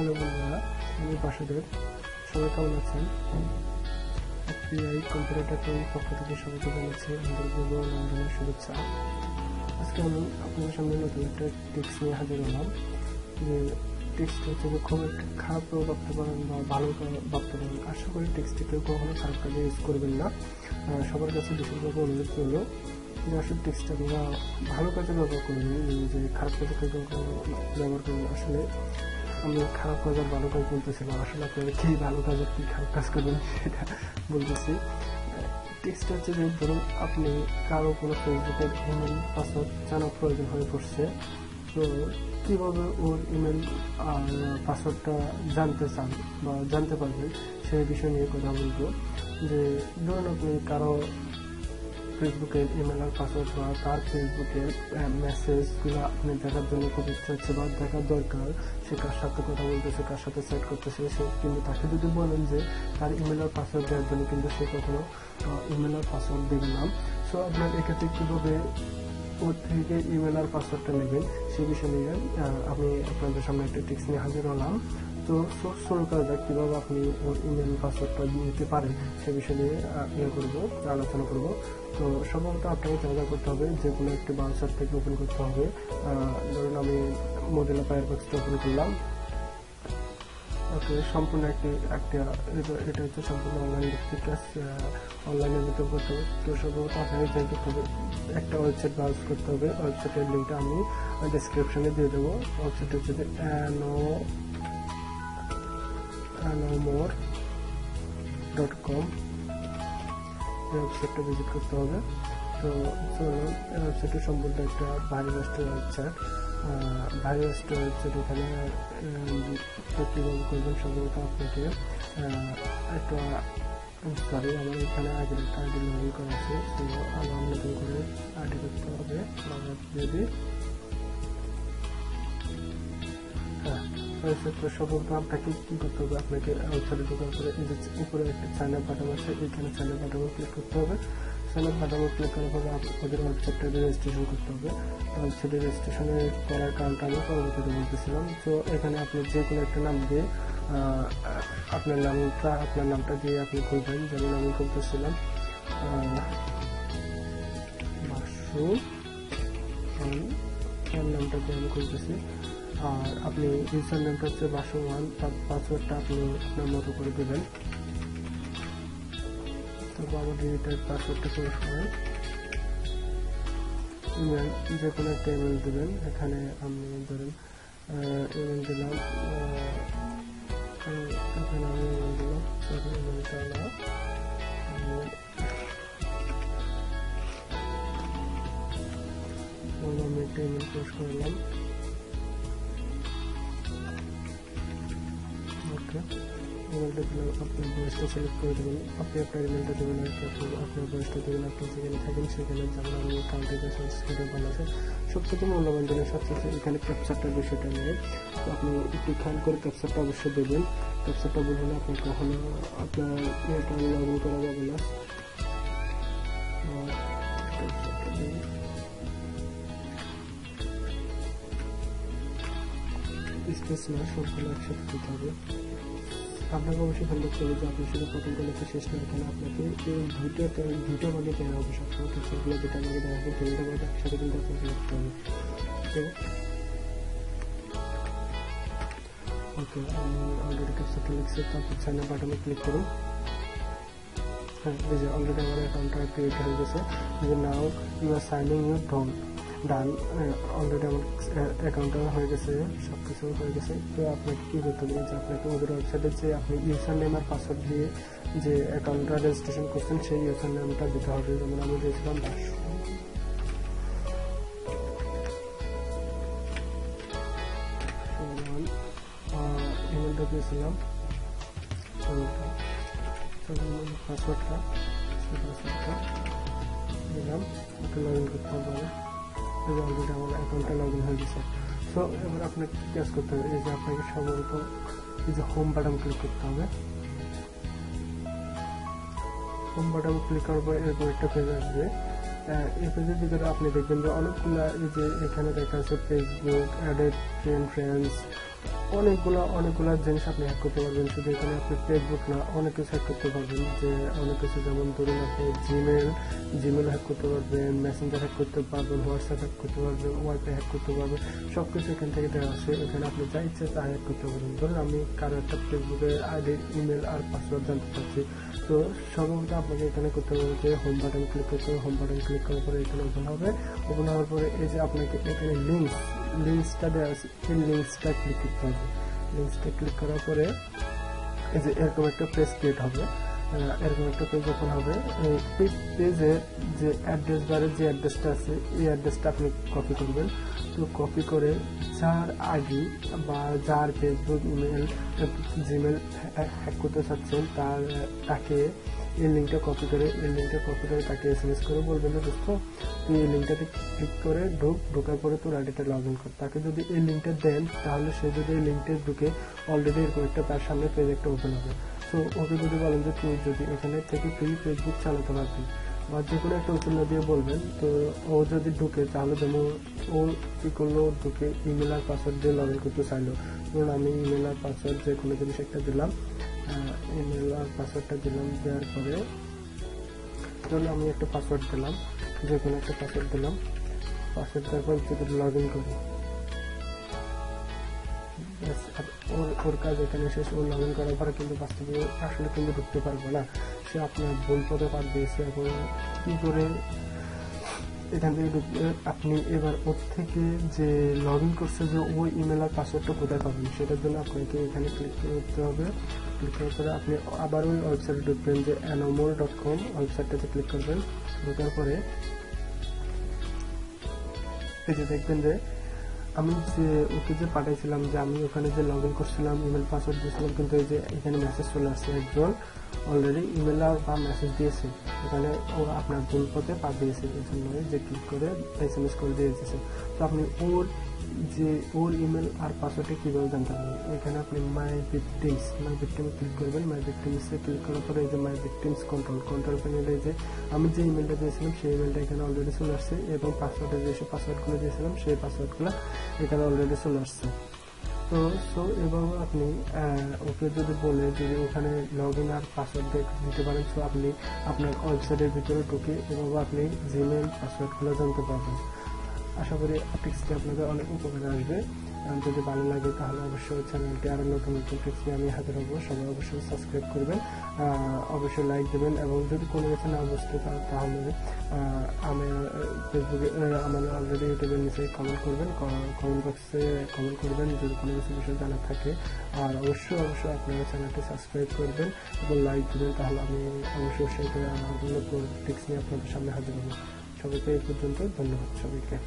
Hello বন্ধুরা, আমি বাসুদেব। সবাই কেমন আছেন? কম্পিউটার টেকনোলজির পক্ষ থেকে সবাইকে জানাচ্ছি আমাদের পূর্ব রমজানের শুভেচ্ছা। আজকে আমি আপনাদের সামনে নতুন একটা টিপস নিয়ে হাজির হলাম। যে টিপসটা হচ্ছে যে খুব একটা খারাপও ভাবতে পারেন বা ভালো ভাবতে পারেন। আশা করি টিপসটি কেউ কখনো খারাপ কাজে ইউজ করবেন না। সবার কাছে বিশেষভাবে অনুরোধ করলো যে আসলে টিপসটা আমরা ভালো কাজে ব্যবহার করবেন, যে খারাপ কাজে কেউ ব্যবহার করবেন। আসলে আমি খারাপ কাজ আর ভালো কাজ বলতেছিলাম, আসলে আপনারা কি ভালো কাজ আর কি খারাপ কাজ করবেন সেটা বলতেছি। টেক্সট হচ্ছে যে ধরুন আপনি কারো কোনো ফেসবুকের ইমেল পাসওয়ার্ড জানার প্রয়োজন হয়ে পড়ছে, তো কীভাবে ওর ইমেল আর পাসওয়ার্ডটা জানতে চান বা জানতে পারবেন সেই বিষয় নিয়ে কথা বলবো। যে ধরুন আপনি কারো ফেসবুকের ইমেল আর পাসওয়ার্ড বা তার ফেসবুকের মেসেজগুলো আপনি দেখার জন্য খুব ইচ্ছা হচ্ছে বা দেখার দরকার, সে কার সাথে কথা বলতেছে, কার সাথে চ্যাট করতেছে, সে কিন্তু তাকে যদি বলেন যে তার ইমেল আর পাসওয়ার্ড দেওয়ার জন্য, কিন্তু সে কখনো ইমেল আর পাসওয়ার্ড দেবে না। সো আপনার এক্ষেত্রে কীভাবে ওর থেকে ইমেল আর পাসওয়ার্ডটা নেবেন সে বিষয় নিয়ে আমি আপনাদের সামনে একটা টিপস নিয়ে হাজির হলাম। তো শুরু করা যাক কীভাবে আপনি ওর ইমেল পাসওয়ার্ডটা নিতে পারেন সে বিষয় নিয়ে আলোচনা করবো। তো সম্ভবত আপনাকে যা করতে হবে, যে কোনো একটি ব্রাউজার থেকে ওপেন করতে হবে। ধরুন আমি মোজিলা ফায়ারফক্সটা ওপেন করলাম। ওকে, সম্পূর্ণ এটা হচ্ছে সম্পূর্ণ অনলাইন ভিত্তিক কাজ, অনলাইনের ভিতর করতে হবে। তো সম্ভবত আপনাকে যাই করতে হবে, একটা ওয়েবসাইট ব্রাউজ করতে হবে। ওয়েবসাইটের লিঙ্কটা আমি ডেসক্রিপশনে দিয়ে দেবো। ওয়েবসাইট হচ্ছে anomore.com, এই ওয়েবসাইটটা ভিজিট করতে হবে। তো চলুন, এই ওয়েবসাইটে সম্পূর্ণ একটা ভাইরাসের ওয়েবসাইট। ভাইরাসের ওয়েবসাইট এখানে কীভাবে করবেন, সম্ভবত আপনাকে একটা সরি আমার এখানে আগের একটা আইডি লগ ইন করা আছে। তো আমার নতুন করে আইডি করতে হবে। যদি সম্ভবত আপনাকে কী করতে হবে, আপনাকে ওয়েবসাইটে ঢোকার পরে এই যে উপরে একটা সাইন আপ বাটন আছে, এইখানে সাইন আপ বাটনে ক্লিক করতে হবে। সাইন আপ বাটনে ক্লিক করার পরে আপনাদের ওয়েবসাইটটা রেজিস্ট্রেশন করতে হবে। ওয়েবসাইটে রেজিস্ট্রেশনে করার কারণটা আমি পরবর্তীতে বলতেছিলাম। তো এখানে আপনি যে কোনো একটা নাম দিয়ে আপনার নামটা দিয়ে আপনি খুলবেন। যেমন আমি খুলতেছিলাম বাসু, নামটা দিয়ে আমি খুলতেছি। আর আপনি ইউজার নেমটা হচ্ছে বাসু1, তার পাসওয়ার্ডটা আপনি আপনার মতো করে দেবেন। তারপর আবার ডিজিটাল পাসওয়ার্ডটা চুজ করেন। ইমেল, যে কোনো একটা ইমেল দেবেন। এখানে আমি ধরেন ইমেল দিলাম, এখানে আমি ইমেল দিলাম, ইমেলটা না, আমি একটা ইমেল পোস্ট করলাম। ওকে, ইমেলটা দিলাম, আপনার বয়সটা সিলেক্ট করে দেবেন। আপনি আপনার ইমেলটা দেবেন আর কি, আপনার বয়সটা দেবেন। আপনি যেখানে থাকেন সেখানে, যেমন আমি কাউন্টি বানাচ্ছে। সবথেকে মূল্যবান জিনিস সবচেয়ে এখানে ক্যাপচারটার বিষয়টা নিয়ে। তো আপনি একটু খেয়াল করে ক্যাপচারটা অবশ্যই দেবেন। ক্যাপচারটা বললে আপনি কখনো আপনার ইয়েটা লগ ইন করা যাবে না। স্পেস না, সবগুলো একসাথে দিতে হবে। আপনাকে অবশ্যই খেয়াল রাখতে হবে যে আপনি শুধু প্রথমটা লিখে শেষ না, এখানে আপনাকে এই দুটো ভাগে দেওয়া হবে। সবসময় ক্যাপচারগুলো দুটা ভাগে দেওয়া হবে, তিনটা ভাগে একসাথে কিন্তু আপনাকে লিখতে হবে। ওকে, আমি অলরেডি ক্যাপচারটা লিখছি। তারপর সাইন আপ বাটনে ক্লিক করুন। হ্যাঁ, এই যে অলরেডি আমার অ্যাকাউন্টটা ক্রিয়েট হয়ে গেছে। যে now you are signing your done, already আমার অ্যাকাউন্টটা হয়ে গেছে, সব কিছু হয়ে গেছে। তো আপনাকে কী করতে হবে, যে আপনাকে ওদের ওয়েবসাইটে যে আপনি ইউজার নেম আর পাসওয়ার্ড দিয়ে যে অ্যাকাউন্টটা রেজিস্ট্রেশন করছেন সেই ইউজার নেমটা দিতে হবে। যেমন আমি দিয়েছিলাম বাসু, ইমেলটা দিয়েছিলাম, পাসওয়ার্ডটা দিলাম। ওকে, লগ ইন করতে হবে। অলরেডি আমার অ্যাকাউন্টটা লগ ইন হয়ে গেছে। সো এবার আপনাকে কী কাজ করতে হবে, এই যে আপনাকে সম্ভবত এই যে হোম বাটন ক্লিক করতে হবে। হোম বাটন ক্লিক করার পর এরপর একটা পেজ আসবে। এই পেজের ভিতরে আপনি দেখবেন যে অনেকগুলো, এই যে এখানে দেখা আছে ফেসবুক, অ্যাডেড ফ্রেন্ডস, অনেকগুলা জিনিস আপনি হ্যাক করতে পারবেন। শুধু এখানে আপনি ফেসবুক না, অনেক কিছু হ্যাক করতে পারবেন। যে অনেক কিছু, যেমন ধরুন আপনি জিমেল হ্যাক করতে পারবেন, মেসেঞ্জার হ্যাক করতে পারবেন, হোয়াটসঅ্যাপ হ্যাক করতে পারবেন, ওয়াইফাই হ্যাক করতে পারবেন। সব কিছু এখান থেকে দেওয়া আছে। এখানে আপনি যা ইচ্ছে তা হ্যাক করতে পারবেন। ধরুন আমি কারো একটা ফেসবুকের আইডি, ইমেল আর পাসওয়ার্ড জানতে চাচ্ছি, তো সর্বপ্রথম আপনাকে এখানে করতে হবে যে হোম বাটন ক্লিক করতে হবে। হোম বাটন ক্লিক করার পরে এখানে ওপেন হবে। ওপেন হওয়ার পরে এই যে আপনাকে এখানে লিঙ্কসটা দেওয়া আছে, এই লিঙ্কসটা ক্লিক করতে হবে। লিঙ্কসটা ক্লিক করার পরে এই যে এরকম একটা পেজ ক্রিয়েট হবে, এরকম একটা পেজ ওপেন হবে। এই পেজের যে অ্যাড্রেস বারের যে অ্যাড্রেসটা আছে, এই অ্যাড্রেসটা আপনি কপি করবেন। তো কপি করে যার আইডি বা যার ফেসবুক, ইমেল, জিমেল হ্যাক করতে চাচ্ছেন তাকে এই লিঙ্কটা কপি করে তাকে SMS করে বলবেন যে দোস্ত তুই এই লিঙ্কটাতে ক্লিক করে ঢোকার পরে তোর আইডিটা লগ ইন কর। তাকে যদি এই লিঙ্কটা দেন, তাহলে সে যদি এই লিঙ্কটা ঢুকে অলরেডি এরকম একটা তার সামনে পেজ একটা ওপেন হবে। সো ওকে যদি বলেন যে তুই যদি এখানে থেকে তুই ফেসবুক চালাতে পারবি, বা যে কোনো একটা উচিত দিয়ে বলবেন, তো ও যদি ঢুকে, তাহলে যেমন ও কী করলো, ঢুকে ইমেল আর পাসওয়ার্ড দিয়ে লগ ইন করতে চাইলো। ধরুন আমি ইমেল আর পাসওয়ার্ড যে কোনো জিনিস একটা দিলাম, ইমেল আর পাসওয়ার্ডটা দিলাম, দেওয়ার পরে ধরুন আমি একটা পাসওয়ার্ড দিলাম, যে কোনো একটা পাসওয়ার্ড দিলাম। পাসওয়ার্ড দেওয়ার পর যদি লগ ইন করি, ওর কাজ এখানে শেষ। ওর লগ ইন করার পরে কিন্তু বাস্তবে আসলে কিন্তু ঢুকতে পারবে না, সে আপনার ভুল পথে পার দিয়েছে। এবং কী করে এখান থেকে ঢুকবে, আপনি এবার ওর থেকে যে লগ ইন করছে যে ওই ইমেল আর পাসওয়ার্ডটা কোথায় পাবেন, সেটার জন্য আপনাকে এখানে ক্লিক করতে হবে। ক্লিক করার পরে আপনি আবার ওই ওয়েবসাইটে ঢুকবেন, যে anomol.com ওয়েবসাইটটাতে ক্লিক করবেন। ঢোকার পরে এই যে দেখবেন যে আমি যে ওকে যে পাঠাইছিলাম, যে আমি ওখানে যে লগ ইন করছিলাম, ইমেল পাসওয়ার্ড দিয়েছিলাম, কিন্তু এই যে এখানে মেসেজ চলে আসছে, একজন অলরেডি ইমেল বা মেসেজ দিয়েছে, এখানে ও আপনার ভুল পথে পা দিয়েছে, এই জন্য যে ক্লিক করে SMS করে দিয়ে দিয়েছে। তো আপনি ওর ইমেল আর পাসওয়ার্ডটা কীভাবে জানতে পারবেন, এখানে আপনি মাই ভিকটিমে ক্লিক করবেন। মাই ভিকটিমসে ক্লিক করার পরে এই যে মাই ভিকটিমস কন্ট্রোল প্যানেলে যে আমি যে ইমেলটা দিয়েছিলাম সেই ইমেলটা এখানে অলরেডি চলে আসছে, এবং পাসওয়ার্ডে যে পাসওয়ার্ডগুলো দিয়েছিলাম সেই পাসওয়ার্ডগুলো এখানে অলরেডি চলে আসছে। তো এবং আপনি ওকে যদি বলে যদি ওখানে লগ ইন আর পাসওয়ার্ড দিতে পারেন, তো আপনি আপনার ওয়েবসাইটের ভিতরে ঢুকে এভাবে আপনি জিমেল পাসওয়ার্ডগুলো জানতে পারবেন। আশা করি টিপসটি আপনাদের অনেক উপকারে আসবে। যদি ভালো লাগে তাহলে অবশ্যই চ্যানেলটি আরও নতুন টিপস নিয়ে আমি হাজির হবো। সবাই অবশ্যই সাবস্ক্রাইব করবেন, অবশ্যই লাইক দেবেন, এবং যদি কোনো কিছু না বুঝতে চান তাহলে আমি ফেসবুকে, আমার অলরেডি ইউটিউবের নিচে কমেন্ট করবেন, কমেন্ট বক্সে কমেন্ট করবেন যদি কোনো কিছু বিষয় জানা থাকে। আর অবশ্যই আপনারা চ্যানেলটি সাবস্ক্রাইব করবেন এবং লাইক দেবেন, তাহলে আমি অবশ্যই সেটা নতুন টিপস নিয়ে আপনাদের সামনে হাজির হবো। সবাইকে এই পর্যন্ত ধন্যবাদ সবাইকে।